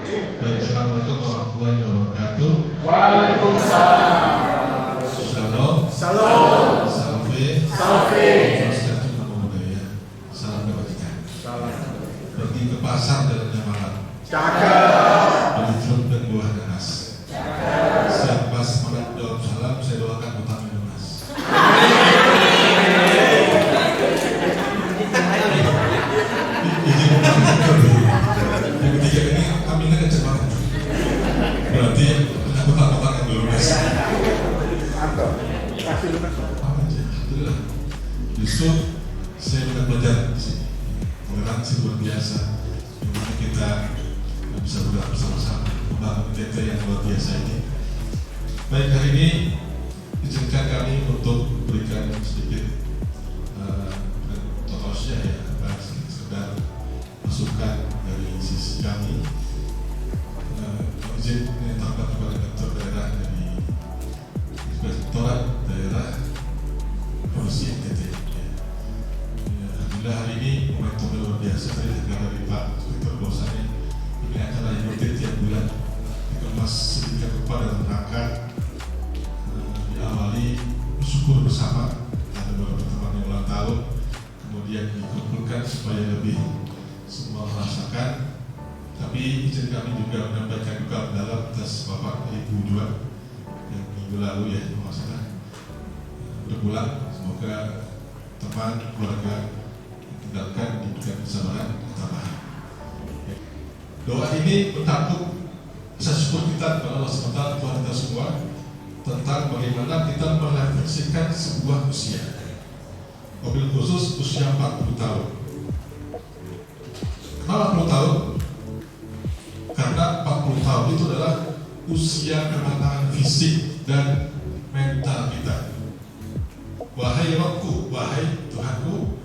Baik, assalamualaikum warahmatullahi wabarakatuh. Waalaikumsalam. Shalom. Salam. Salve. Salve. Swastiastu, namo buddhaya. Salam kebajikan. Salam. Pergi ke pasar jalannya malam, Cakep. beli jeruk dan buah nanas. Siap pas malam jawab salam, saya doakan utangnya lunas. Izin yang ketiga ini aminnya kecil banget. Berarti utang-utang yang belum lunas. Mantap. Kasih lunas. Alhamdulillah. Justru saya banyak belajar di sini. Toleransi luar biasa. Dimana kita bisa bergerak bersama-sama membangun TT yang luar biasa ini. Baik, hari ini izinkan kami untuk berikan sedikit totosnya ya, sekedar masukan dari sisi kami. Izin tambah kepada Inspektorat Daerah dari Inspektorat Daerah Provinsi NTT. Alhamdulillah hari ini momentum luar biasa. Tadi dengar dari Pak Inspektor bahwasanya ini acara yang rutin tiap bulan dikemas sedikit rupa dalam rangka diawali bersyukur bersama. Ada beberapa teman yang ulang tahun, kemudian dikumpulkan supaya lebih semua merasakan. Tapi izin kami juga menyampaikan duka mendalam atas Bapak Ibu juga yang minggu lalu ya masalah berpulang. Semoga teman keluarga yang tinggalkan diberikan kesabaran ketabahan. Doa ini bertakut bisa syukur kita kepada Allah SWT Tuhan kita semua tentang bagaimana kita merefleksikan sebuah usia, mobil khusus usia 40 tahun. Kenapa 40 tahun? Karena 40 tahun itu adalah usia kematangan fisik dan mental kita. Wahai Rabbku, wahai Tuhanku,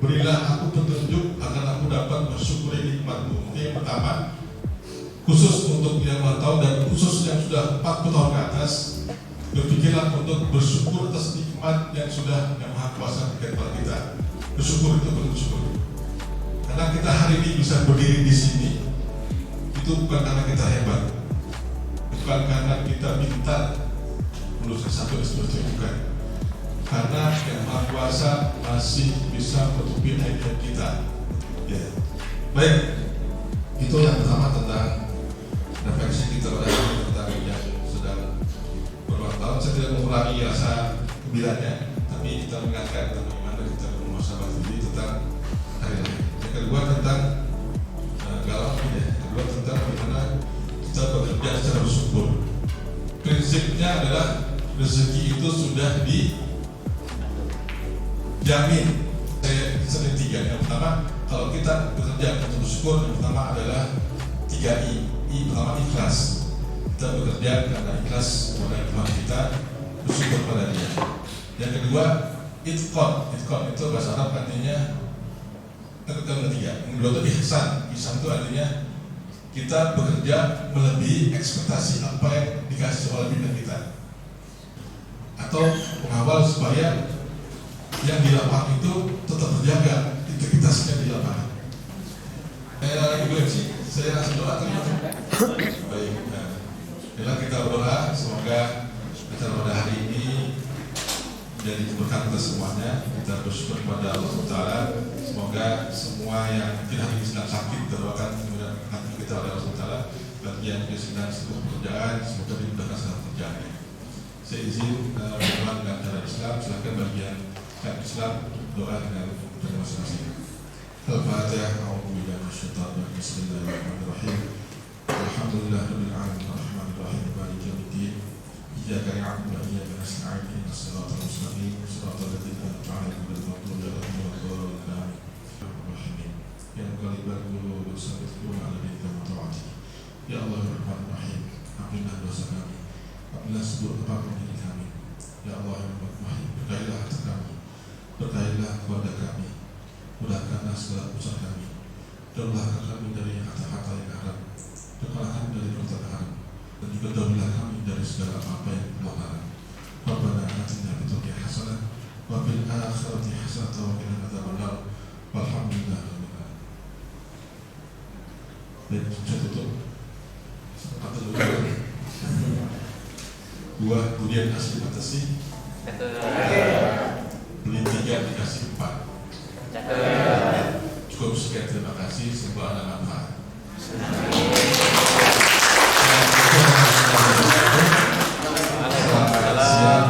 berilah aku petunjuk agar aku dapat bersyukuri nikmat-Mu. Yang pertama, khusus untuk yang ulang tahun dan khusus yang sudah 40 tahun ke atas, berpikirlah untuk bersyukur atas nikmat yang sudah Yang Maha Kuasa berikan kepada kita. Bersyukur itu bersyukur. Karena kita hari ini bisa berdiri di sini, itu bukan karena kita hebat, bukan karena kita pintar lulusan satu S2, bukan. Karena Yang Maha Kuasa masih bisa menutupi aib kita. Ya. Baik, itu yang pertama tentang refleksi kita pada hari tentang yang sedang berulang tahun. Saya tidak mengurangi rasa gembiranya, tapi kita mengingatkan tentang bagaimana kita bermuhasabah diri tentang hari ini. Yang kedua tentang galau ya. Yang kedua tentang bagaimana kita bekerja secara bersyukur. Prinsipnya adalah rezeki itu sudah dijamin. Saya sering tiga. Yang pertama, kalau kita bekerja untuk bersyukur, yang pertama adalah 3 I. I pertama ikhlas. Kita bekerja karena ikhlas kepada Tuhan kita, bersyukur pada Dia. Yang kedua, itqan. Itqan itu bahasa Arab artinya ketiga. Yang kedua itu ihsan. Ihsan itu artinya kita bekerja melebihi ekspektasi apa yang dikasih oleh pimpinan kita, atau mengawal supaya yang di lapangan itu tetap terjaga integritasnya di lapangan. Saya langsung doa baik. Bila kita berdoa semoga acara pada hari ini menjadi keberkahan kita semuanya. Kita bersyukur kepada Allah Taala. Semoga semua yang mungkin hari ini sedang sakit terdoakan kemudian hati kita oleh Allah Taala. Bagi yang sedang sibuk pekerjaan semoga dimudahkan segala pekerjaannya. Saya izin berdoa dengan cara Islam. Silakan bagian Islam doa dengan masing-masing. Al-Fatihah. A'udzubillahi minasyaitonir rajim. Bismillahirrahmanirrahim. Alhamdulillahirabbil alamin arrahmanir rahim maliki yaumiddin. Iyyaka na'budu wa iyyaka nasta'in. Ihdinas siratal mustaqim. Shiratal ladzina an'amta 'alaihim ghairil maghdubi 'alaihim waladdallin. Ya muqallibal qulub tsabbit qulubana 'ala dinika wa ta'ati. Ya Allah Rahman Rahim, ampunilah dosa kami. Ampunilah seluruh kepatuhan diri kami. Ya Allah Rahman Rahim, berkahilah hati kami. Berkahilah keluarga kami, mudahkanlah segala usaha kami, jauhkanlah kami dari kata-kata yang haram, jauhkanlah kami dari perbuatan haram, dan juga jauhilah kami dari segala apa yang melarang. Rabbana atina fid dunya hasanah wa fil akhirati hasanah wa qina adzabannar. Walhamdulillah. Baik, saya tutup. 2 kemudian asli batasi. Beli 3 dikasih 4. Cukup sekian, terima kasih. Semoga anak manfaat.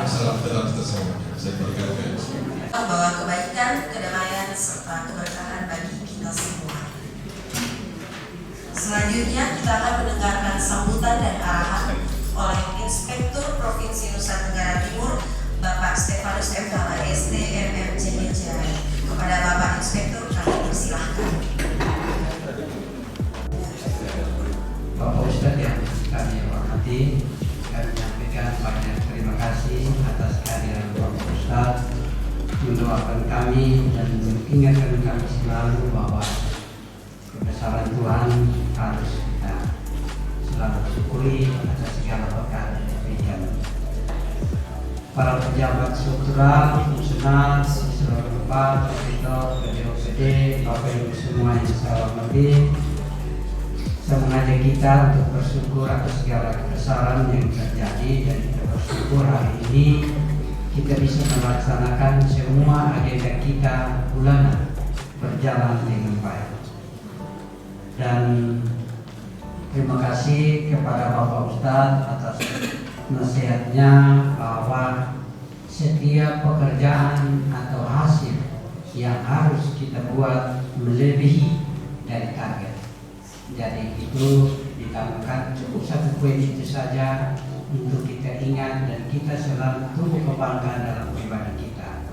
Salam kenal kita semuanya. Saya berikan gaji. Bahwa kebaikan, kedamaian, serta keberkahan bagi kita semua. Selanjutnya kita akan mendengarkan sambutan dan arahan oleh Inspektur Provinsi Nusa Tenggara Timur, Bapak Stefanus M. STMMJJ. Kepada Bapak Inspektur kami persilahkan. Bapak Ustadz yang kami hormati, kami menyampaikan banyak terima kasih atas kehadiran Bapak Ustadz, mendoakan kami dan mengingatkan kami selalu bahwa kebesaran Tuhan harus kita selalu syukuri atas segala berkat yang diberikan. Para pejabat struktural, fungsional, seluruh tempat, auditor, PDOPD, Bapak Ibu semua yang saya hormati, saya mengajak kita untuk bersyukur atas segala kebesaran yang terjadi, dan kita bersyukur hari ini kita bisa melaksanakan semua agenda kita bulanan berjalan dengan baik. Dan terima kasih kepada Bapak Ustadz atas nasihatnya bahwa setiap pekerjaan atau hasil yang harus kita buat melebihi dari target. Jadi itu ditambahkan cukup 1 poin itu saja untuk kita ingat dan kita selalu tumbuh kembangkan dalam pribadi kita.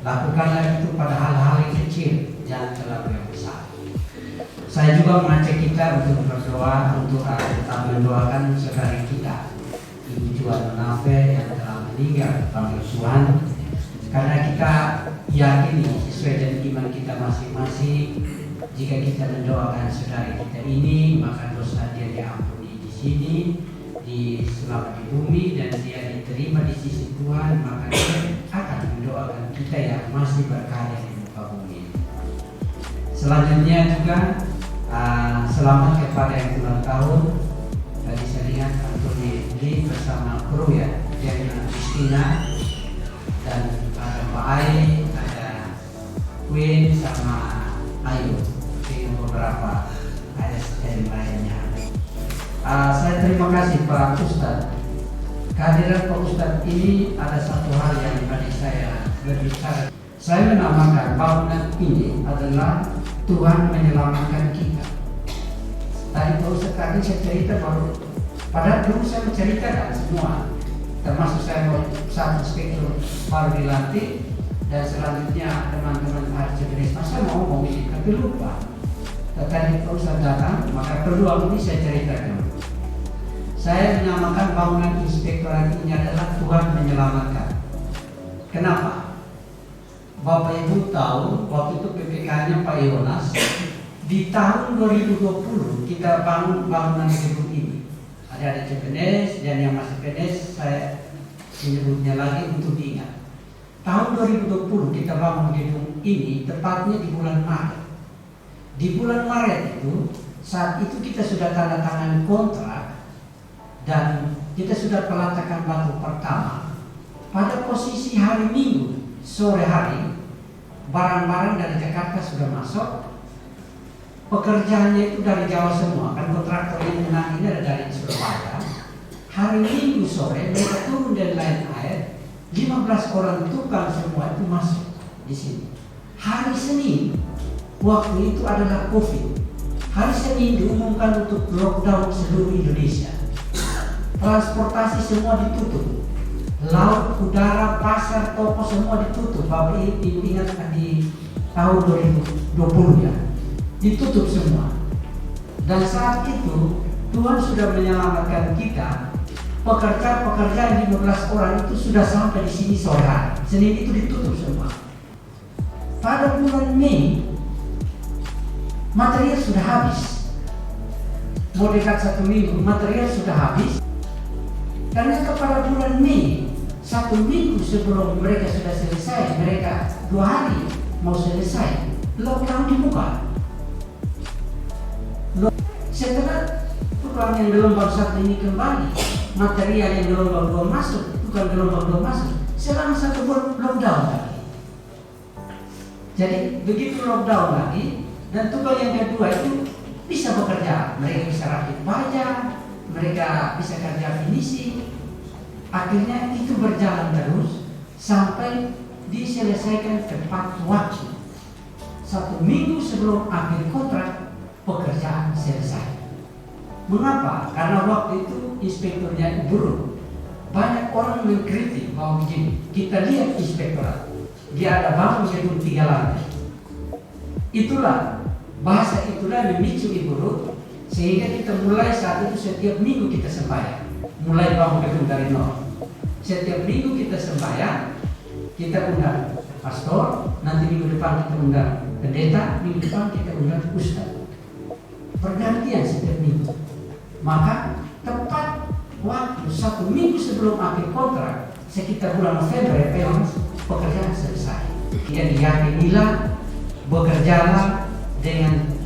Lakukanlah itu pada hal-hal yang kecil, jangan terlalu yang besar. Saya juga mengajak kita untuk berdoa, untuk mendoakan saudara kita, Ibu Juan Menafe yang telah meninggal, panggil Tuhan, karena kita yakini sesuai dengan iman kita masing-masing, jika kita mendoakan saudara kita ini, maka dosa dia diampuni di sini, selama di bumi, dan dia diterima di sisi Tuhan, maka dia akan mendoakan kita yang masih berkarya di muka bumi. Selanjutnya juga selamat kepada yang ulang tahun. Tadi saya lihat Antoni Lee bersama kru ya, Jana Christina, dan ada Pak Ai, ada Queen sama Ayu, beberapa ASN lainnya. Saya terima kasih Pak Ustadz. Kehadiran Pak Ustadz ini ada satu hal yang tadi saya berbicara. Saya menamakan bangunan ini adalah Tuhan menyelamatkan kita. Tadi Pak Ustadz tadi saya cerita baru, padahal dulu saya menceritakan semua, termasuk saya mau satu inspektur baru dilantik, dan selanjutnya teman-teman harus jenis masa mau ngomong ini, tapi lupa. Tadi Pak Ustadz datang, maka kedua ini saya ceritakan. Saya menamakan bangunan inspektorat ini adalah Tuhan menyelamatkan. Kenapa? Bapak Ibu tahu waktu itu PPK-nya Pak Yonas, di tahun 2020 kita bangun bangunan gedung ini. Ada CPNS, dan yang masih PNS saya menyebutnya lagi untuk diingat. Tahun 2020 kita bangun gedung ini tepatnya di bulan Maret. Di bulan Maret itu, saat itu kita sudah tanda tangan kontrak dan kita sudah peletakan batu pertama. Pada posisi hari Minggu sore hari, barang-barang dari Jakarta sudah masuk. Pekerjaannya itu dari Jawa semua, kan kontraktor yang menang ini ada dari Surabaya. Hari Minggu sore mereka turun dari Lion Air, 15 orang tukang semua itu masuk di sini. Hari Senin, waktu itu adalah COVID. Hari Senin diumumkan untuk lockdown seluruh Indonesia. Transportasi semua ditutup. Laut, udara, pasar, toko semua ditutup. Bapak Ibu ingat di tahun 2020 ya, ditutup semua. Dan saat itu Tuhan sudah menyelamatkan kita. Pekerja-pekerja 15 orang itu sudah sampai di sini sore hari. Senin itu ditutup semua. Pada bulan Mei material sudah habis. Mau dekat 1 minggu material sudah habis. Karena pada bulan Mei, 1 minggu sebelum mereka sudah selesai, mereka 2 hari mau selesai, lockdown dibuka. Setelah pulang yang gelombang 1 ini kembali, material yang gelombang 2 masuk, bukan gelombang 2 masuk, selama 1 bulan lockdown lagi. Jadi begitu lockdown lagi, dan tugas yang kedua itu bisa bekerja, mereka bisa rakit baja, mereka bisa kerja finishing. Akhirnya itu berjalan terus sampai diselesaikan tepat waktu. 1 minggu sebelum akhir kontrak, pekerjaan selesai. Mengapa? Karena waktu itu inspekturnya buruk. Banyak orang mengkritik bahwa begini, kita lihat inspektorat, dia ada bangun gedung 3 lantai. Itulah, bahasa itulah memicu Ibu Ruth, sehingga kita mulai saat itu setiap minggu kita sembahyang. Mulai bangun gedung dari nol. Setiap minggu kita sembahyang, kita undang pastor, nanti minggu depan kita undang pendeta, minggu depan kita undang ustaz. Pergantian setiap minggu. Maka tepat waktu 1 minggu sebelum akhir kontrak, sekitar bulan November pekerjaan selesai. Jadi yakinilah, bekerjalah dengan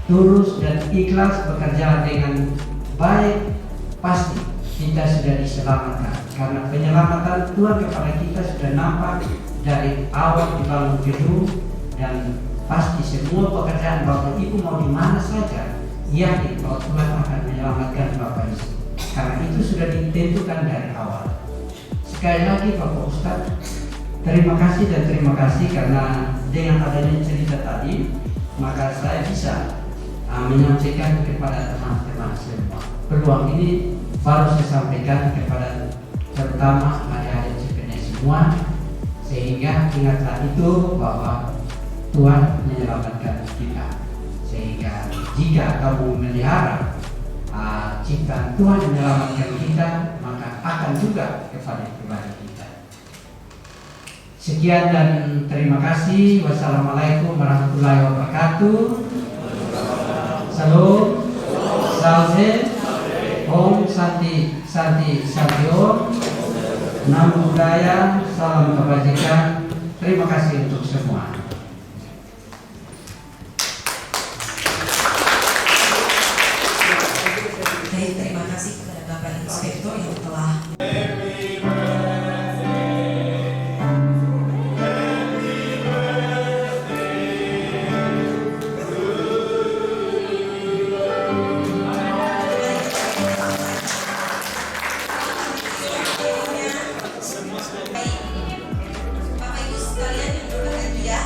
tulus dan ikhlas, bekerja dengan baik, pasti kita sudah diselamatkan. Karena penyelamatan Tuhan kepada kita sudah nampak dari awal dibangun gedung, dan pasti semua pekerjaan Bapak Ibu mau di mana saja, yakin bahwa Tuhan akan menyelamatkan Bapak Ibu. Karena itu sudah ditentukan dari awal. Sekali lagi Bapak Ustadz, terima kasih dan terima kasih karena dengan adanya cerita tadi, maka saya bisa menyampaikan kepada teman-teman semua. Peluang ini baru saya sampaikan kepada terutama adik-adik CPNS semua, sehingga ingatlah itu bahwa Tuhan menyelamatkan kita. Sehingga jika kamu melihara ciptaan Tuhan menyelamatkan kita, maka akan juga kepada pribadi kita. Sekian dan terima kasih. Wassalamualaikum warahmatullahi wabarakatuh. Salam, salve, Om Santi Santi Santiom, Namo Buddhaya, salam kebajikan. Terima kasih untuk semua. Baik, terima kasih kepada Bapak Inspektur yang telah Bapak Ibu sekalian yang berbahagia,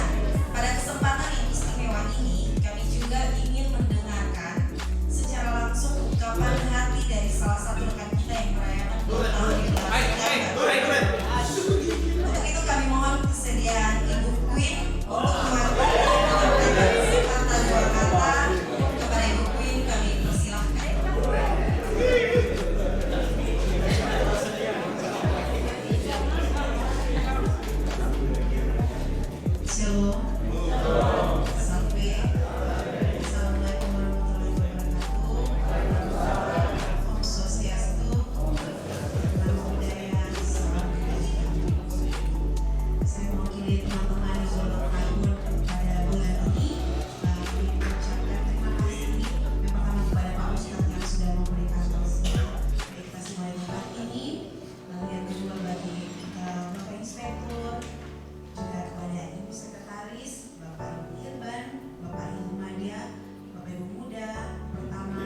pada kesempatan yang istimewa ini kami juga ingin mendengarkan secara langsung ungkapan hati dari salah satu rekan kita yang merayakan 2 tahun di dalam sejarah. Untuk itu kami mohon kesediaan Ibu Queen untuk menyampaikan sepatah 2 kata. Kepada Ibu Queen kami persilahkan. Shalom. Sampai. Assalamualaikum warahmatullahi wabarakatuh. Om Swastiastu. Namo Buddhaya. Salam kebajikan. Saya mewakili teman-teman di Zona Tahun pada bulan ini. Kami mengucapkan terima kasih yang pertama kepada Pak Ustadz yang sudah memberikan kita semua di tempat ini. Lalu yang kedua bagi Bapak Inspektur, juga kepada Ibu Sekretaris, Bapak Ibu Irban, Bapak Ibu Madia, Bapak Ibu Muda, pertama